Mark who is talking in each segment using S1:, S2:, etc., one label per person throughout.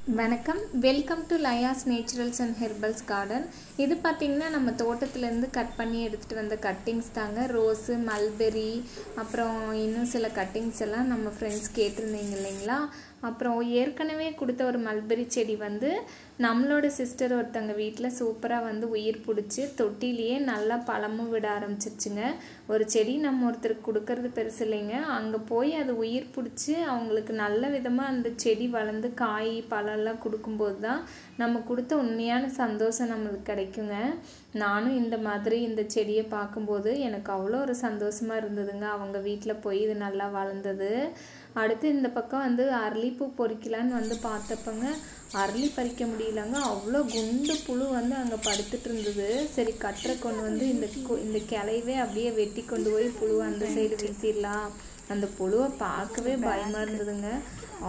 S1: வணக்கம், welcome to Laya's naturals and herbals garden. இது பார்த்திங்கன்னா நம்ம தோட்டத்துலேருந்து கட் பண்ணி எடுத்துகிட்டு வந்த கட்டிங்ஸ் தாங்க. ரோஸு, மல்பெரி, அப்புறம் இன்னும் சில கட்டிங்ஸ் எல்லாம் நம்ம ஃப்ரெண்ட்ஸ் கேட்டிருந்தீங்க இல்லைங்களா. அப்புறம் ஏற்கனவே கொடுத்த ஒரு மல்பெரி செடி வந்து நம்மளோட சிஸ்டர் ஒருத்தங்க வீட்டில் சூப்பராக வந்து உயிர் பிடிச்சி தொட்டிலேயே நல்லா பழமும் விட ஆரம்பிச்சிருச்சுங்க. ஒரு செடி நம்ம ஒருத்தருக்கு கொடுக்கறது பெருசு இல்லைங்க, அங்கே போய் அது உயிர் பிடிச்சி அவங்களுக்கு நல்ல விதமாக அந்த செடி வளர்ந்து காய் பழம்லாம் கொடுக்கும்போது தான் நம்ம கொடுத்த உண்மையான சந்தோஷம் நம்மளுக்கு கிடைக்குங்க. நானும் இந்த மாதிரி இந்த செடியை பார்க்கும்போது எனக்கு அவ்வளோ ஒரு சந்தோஷமாக இருந்ததுங்க. அவங்க வீட்டில் போய் இது நல்லா வளர்ந்தது. அடுத்து இந்த பக்கம் வந்து அரளிப்பூ பொறிக்கலான்னு வந்து பார்த்தப்பங்க அரளி பறிக்க முடியலங்க. அவ்வளோ குண்டு புழு வந்து அங்கே படுத்துட்டு இருந்தது. சரி, கட்டரை கொண்டு வந்து இந்த கிளையவே அப்படியே வெட்டி கொண்டு போய் புழுவை அந்த சைடு வீசிடலாம். அந்த புழுவை பார்க்கவே பயமாக இருந்ததுங்க.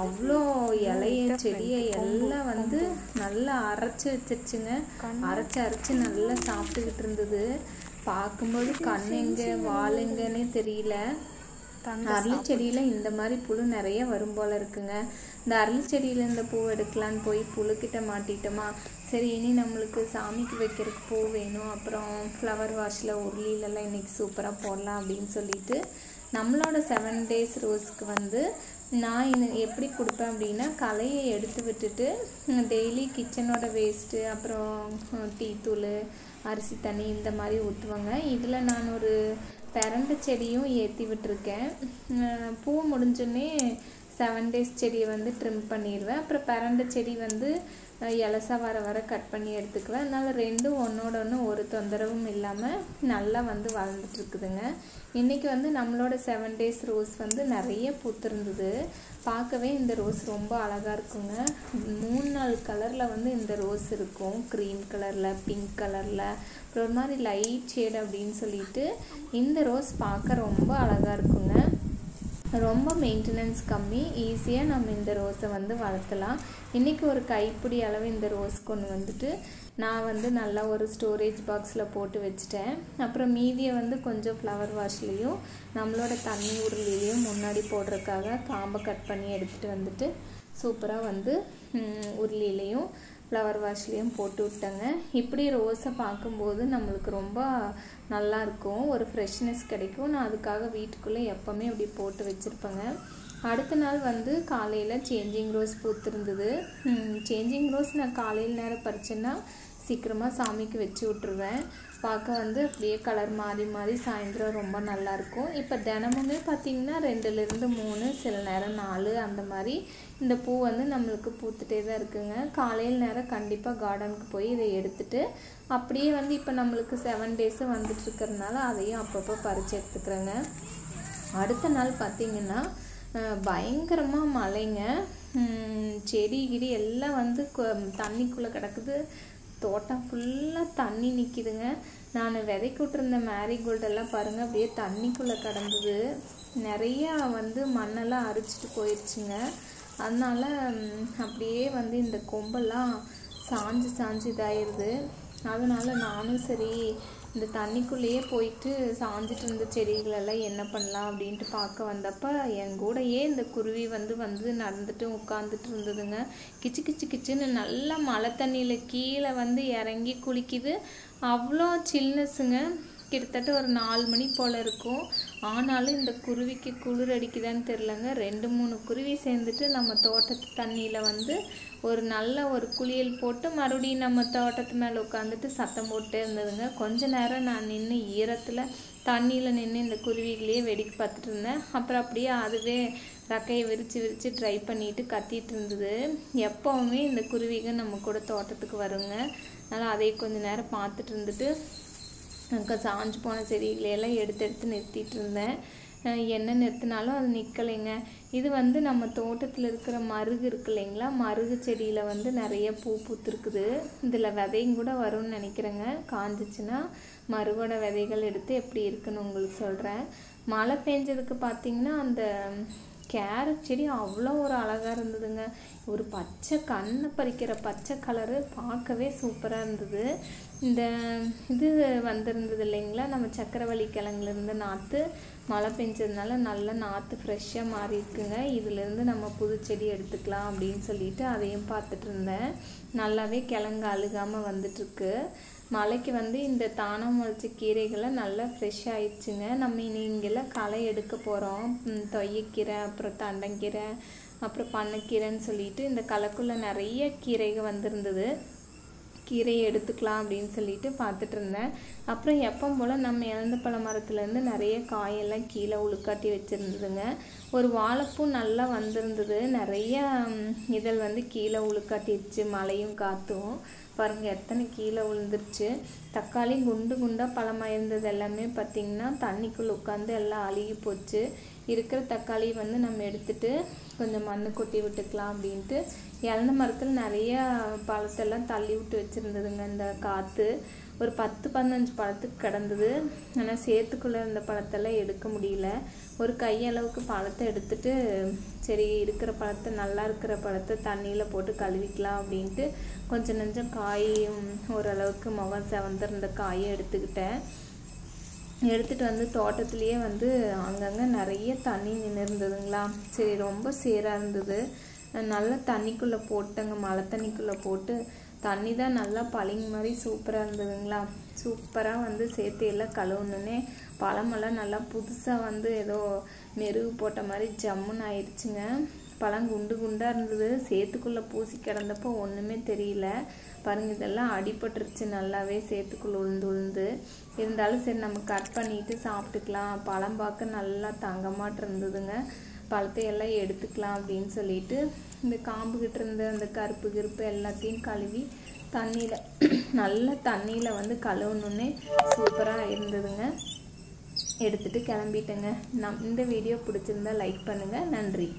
S1: அவ்வளோ இலைய செடியை எல்லாம் வந்து நல்லா அரைச்சி வச்சிருச்சுங்க. அரைச்சி நல்லா சாப்பிட்டுக்கிட்டு இருந்தது. பார்க்கும்போது கண் எங்கே வால் எங்கன்னே தெரியல. அரளி செடியில் இந்த மாதிரி புழு நிறைய வரும் போல் இருக்குங்க. இந்த அரளி செடியில் இந்த பூ எடுக்கலான்னு போய் புழுக்கிட்ட மாட்டிட்டோமா. சரி, இனி நம்மளுக்கு சாமிக்கு வைக்கிறதுக்கு பூ வேணும், அப்புறம் ஃப்ளவர் வாஷில் உருளிலெல்லாம் இன்றைக்கி சூப்பராக போடலாம் அப்படின்னு சொல்லிட்டு நம்மளோட 7 days ரோஸ்க்கு வந்து நான் எப்படி கொடுப்பேன் அப்படின்னா, களையை எடுத்து விட்டுட்டு டெய்லி கிச்சனோட வேஸ்ட்டு, அப்புறம் டீ தூள், அரிசி தண்ணி இந்த மாதிரி ஊற்றுவாங்க. இதில் நான் ஒரு பெரண்டை செடியும் ஏற்றி விட்டுருக்கேன். பூ முடிஞ்சோடனே 7 days செடியை வந்து ட்ரிம் பண்ணிடுவேன். அப்புறம் பெரண்டை செடி வந்து இலசா வர கட் பண்ணி எடுத்துக்குவேன். அதனால் ரெண்டும் ஒன்றோட ஒன்று ஒரு தொந்தரவும் இல்லாமல் நல்லா வந்து வளர்ந்துட்டுருக்குதுங்க. இன்றைக்கி வந்து நம்மளோட 7 days ரோஸ் வந்து நிறைய பூத்திருந்தது. பார்க்கவே இந்த ரோஸ் ரொம்ப அழகாக இருக்குங்க. 3-4 கலரில் வந்து இந்த ரோஸ் இருக்கும். க்ரீம் கலரில், பிங்க் கலரில், அப்புறம் ஒரு மாதிரி லைட் ஷேட் அப்படின்னு சொல்லிட்டு இந்த ரோஸ் பார்க்க ரொம்ப அழகாக இருக்குங்க. ரொம்ப மெயின்டெனன்ஸ் கம்மி, ஈஸியாக நம்ம இந்த ரோஸை வந்து வளர்த்தலாம். இன்றைக்கி ஒரு கைப்பிடி அளவு இந்த ரோஸ் கொண்டு வந்துட்டு நான் வந்து நல்லா ஒரு ஸ்டோரேஜ் பாக்ஸில் போட்டு வச்சுட்டேன். அப்புறம் மீதியை வந்து கொஞ்சம் ஃப்ளவர் வாஷ்லேயும் நம்மளோட தண்ணி உருளிலையும் முன்னாடி போடுறதுக்காக காம்பை கட் பண்ணி எடுத்துகிட்டு வந்துட்டு சூப்பராக வந்து உருளிலையும் ஃப்ளவர் வாஷ்லேயும் போட்டு விட்டேங்க. இப்படி ரோஸை பார்க்கும்போது நம்மளுக்கு ரொம்ப நல்லாயிருக்கும், ஒரு ஃப்ரெஷ்னஸ் கிடைக்கும். நான் அதுக்காக வீட்டுக்குள்ளே எப்போவுமே அப்படி போட்டு வச்சுருப்பேங்க. அடுத்த நாள் வந்து காலையில் சேஞ்சிங் ரோஸ் பூத்திருந்தது. சேஞ்சிங் ரோஸ் நான் காலையில் நேரம் பறிச்சேன்னா சீக்கிரமாக சாமிக்கு வச்சு விட்ருவேன். பார்க்க வந்து அப்படியே கலர் மாறி மாறி சாயந்தரம் ரொம்ப நல்லாயிருக்கும். இப்போ தினமுமே பார்த்திங்கன்னா 2-3, சில நேரம் 4 அந்த மாதிரி இந்த பூ வந்து நம்மளுக்கு பூத்துட்டே தான் இருக்குங்க. காலையில் நேரம் கண்டிப்பாக கார்டனுக்கு போய் இதை எடுத்துகிட்டு அப்படியே வந்து இப்போ நம்மளுக்கு 7 days வந்துட்டுருக்கிறதுனால அதையும் அப்பப்போ பறித்து எடுத்துக்கிறேங்க. அடுத்த நாள் பார்த்திங்கன்னா பயங்கரமாக மழைங்க. செடி கிடி எல்லாம் வந்து தண்ணிக்குள்ளே கிடக்குது. தோட்டம் ஃபுல்லாக தண்ணி நிற்கிதுங்க. நான் விதைக்கு விட்டுருந்த மேரிகோல்டெல்லாம் பாருங்கள் அப்படியே தண்ணிக்குள்ளே கிடந்தது. நிறையா வந்து மண்ணெல்லாம் அரிச்சிட்டு போயிடுச்சுங்க. அதனால் அப்படியே வந்து இந்த கொம்பெல்லாம் சாஞ்சு இதாகிடுது. அதனால் நானும் சரி இந்த தண்ணிக்குள்ளேயே போயிட்டு சாஞ்சிட்டு இருந்த செடிகளெல்லாம் என்ன பண்ணலாம் அப்படின்ட்டு பார்க்க வந்தப்போ என் கூடயே இந்த குருவி வந்து நடந்துட்டு உட்காந்துட்டு இருந்ததுங்க. கிச்சுன்னு நல்லா மழை தண்ணியில் கீழே வந்து இறங்கி குளிக்குது. அவ்வளோ சில்னஸுங்க. கிட்டத்தட்ட ஒரு 4 மணி போல் இருக்கும். ஆனாலும் இந்த குருவிக்கு குளிர் அடிக்குதான்னு தெரிலங்க. 2-3 குருவி சேர்ந்துட்டு நம்ம தோட்டத்து தண்ணியில் வந்து ஒரு நல்ல ஒரு குளியல் போட்டு மறுபடியும் நம்ம தோட்டத்து மேலே உட்காந்துட்டு சத்தம் போட்டே இருந்ததுங்க. கொஞ்ச நேரம் நான் நின்று ஈரத்தில் தண்ணியில் நின்று இந்த குருவிகளையே வேடிக்கை பார்த்துட்டு இருந்தேன். அப்புறம் அப்படியே அதுவே ரக்கையை விரித்து ட்ரை பண்ணிட்டு கத்திட்டு இருந்தது. எப்போவுமே இந்த குருவிகள் நம்ம கூட தோட்டத்துக்கு வருங்க. அதனால் அதை கொஞ்சம் நேரம் பார்த்துட்டு இருந்துட்டு சாஞ்சு போன செடிகளையெல்லாம் எடுத்து நிறுத்திட்டு இருந்தேன். என்ன நிறுத்தினாலும் அது நிற்கலைங்க. இது வந்து நம்ம தோட்டத்தில் இருக்கிற மருகு இருக்கு இல்லைங்களா, மருகு செடியில் வந்து நிறைய பூ பூத்துருக்குது. இதில் விதையும் கூட வரும்னு நினைக்கிறேங்க. காஞ்சிச்சுன்னா மருகோட விதைகள் எடுத்து எப்படி இருக்குன்னு உங்களுக்கு சொல்கிறேன். மழை பெஞ்சதுக்கு பார்த்திங்கன்னா அந்த கேரட் செடி அவ்வளோ ஒரு அழகாக இருந்ததுங்க. ஒரு பச்சை கண்ணை பறிக்கிற பச்சை கலரு பார்க்கவே சூப்பராக இருந்தது. இந்த இது வந்திருந்தது இல்லைங்களா, நம்ம சக்கரவள்ளி கிழங்குலேருந்து நாற்று மழை பெஞ்சதுனால நல்ல நாற்று ஃப்ரெஷ்ஷாக மாறி இருக்குங்க. இதுலேருந்து நம்ம புது செடி எடுத்துக்கலாம் அப்படின்னு சொல்லிட்டு அதையும் பார்த்துட்டு இருந்தேன். நல்லாவே கிழங்கு அழுகாமல் வந்துட்டுருக்கு. மழைக்கு இந்த தானம் முளைச்ச கீரைகளை நல்லா ஃப்ரெஷ் ஆயிடுச்சுங்க. நம்ம இங்கெல்லாம் களை எடுக்க போகிறோம். தொய்யக்கீரை, அப்புறம் தண்டங்கீரை, அப்புறம் பண்ணைக்கீரைன்னு சொல்லிட்டு இந்த களைக்குள்ளே நிறைய கீரைகள் வந்திருந்தது. கீரையை எடுத்துக்கலாம் அப்படின்னு சொல்லிட்டு பார்த்துட்டு இருந்தேன். அப்புறம் எப்பவும் போல் நம்ம இழந்த பழ மரத்துலேருந்து நிறைய காயெல்லாம் கீழே உளுக்காட்டி வச்சுருந்ததுங்க. ஒரு வாழைப்பூ நல்லா வந்திருந்தது. நிறைய இதழ் கீழே உளுக்காட்டிடுச்சு. மழையும் காற்றும் பாருங்கள் எத்தனை கீழே விழுந்துருச்சு. தக்காளி குண்டு குண்டாக பழமாக இருந்தது எல்லாமே பார்த்திங்கன்னா தண்ணிக்குள்ளே உட்காந்து எல்லாம் அழுகி போச்சு. இருக்கிற தக்காளி நம்ம எடுத்துகிட்டு கொஞ்சம் மண் கொட்டி விட்டுக்கலாம் அப்படின்ட்டு இழந்த மரத்தில் நிறைய பழத்தெல்லாம் தள்ளி விட்டு வச்சுருந்ததுங்க. இந்த காற்று ஒரு 10-15 பழத்துக்கு கிடந்தது. ஆனால் சேத்துக்குள்ளே இருந்த பழத்தெல்லாம் எடுக்க முடியல. ஒரு கையளவுக்கு பழத்தை எடுத்துட்டு சரி இருக்கிற பழத்தை நல்லா இருக்கிற பழத்தை தண்ணியில் போட்டு கழுவிக்கலாம் அப்படின்ட்டு கொஞ்சம் நஞ்சம் காயும் ஓரளவுக்கு முகம் செவந்திருந்த காயை எடுத்துக்கிட்டேன். எடுத்துகிட்டு தோட்டத்துலேயே அங்கங்கே நிறைய தண்ணி நின்று இருந்ததுங்களா. சரி ரொம்ப சேராக இருந்தது. நல்லா தண்ணிக்குள்ளே போட்டேங்க. மழை தண்ணிக்குள்ளே போட்டு தண்ணி தான் நல்லா பளிங்கு மாதிரி சூப்பராக இருந்ததுங்களா. சூப்பராக சேர்த்து எல்லாம் கழுவுனே பழமெல்லாம் நல்லா புதுசாக ஏதோ மெருகு போட்ட மாதிரி ஜம்முன்னு ஆயிடுச்சுங்க. பழம் குண்டு குண்டாக இருந்தது. சேத்துக்குள்ளே பூசி கிடந்தப்போ ஒன்றுமே தெரியல. பாருங்கள் இதெல்லாம் அடிபட்டுருச்சு நல்லாவே சேத்துக்குள்ளே உளுந்து. இருந்தாலும் சரி நம்ம கட் பண்ணிவிட்டு சாப்பிட்டுக்கலாம். பழம் பார்க்க நல்லா தங்கமாட்டு இருந்ததுங்க. பழத்தை எல்லாம் எடுத்துக்கலாம் அப்படின்னு சொல்லிட்டு இந்த காம்புக்கிட்டு இருந்த அந்த கருப்பு கிருப்பு எல்லாத்தையும் கழுவி தண்ணியில் நல்ல தண்ணியில் கழுவுனே சூப்பராக இருந்ததுங்க. எடுத்துகிட்டு கிளம்பிட்டேங்க. இந்த வீடியோ பிடிச்சிருந்தா லைக் பண்ணுங்கள். நன்றி.